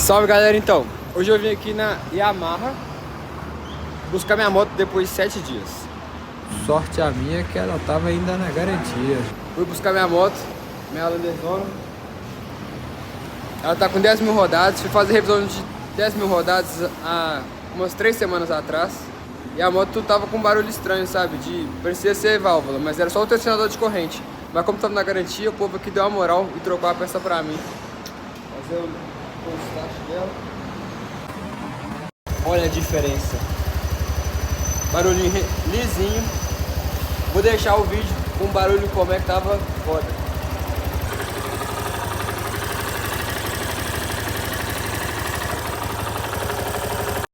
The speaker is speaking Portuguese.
Salve galera, então, hoje eu vim aqui na Yamaha buscar minha moto depois de 7 dias. Sorte a minha que ela tava ainda na garantia. Fui buscar minha moto, minha Landerzona. Ela tá com 10 mil rodadas, fui fazer revisão de 10 mil rodadas há umas 3 semanas atrás. E a moto tava com um barulho estranho, sabe, parecia ser válvula, mas era só o tensionador de corrente. Mas como tava na garantia, o povo aqui deu uma moral e trocou a peça pra mim. Fazer o start dela. Olha a diferença. Barulhinho lisinho. Vou deixar o vídeo com barulho como é que tava foda.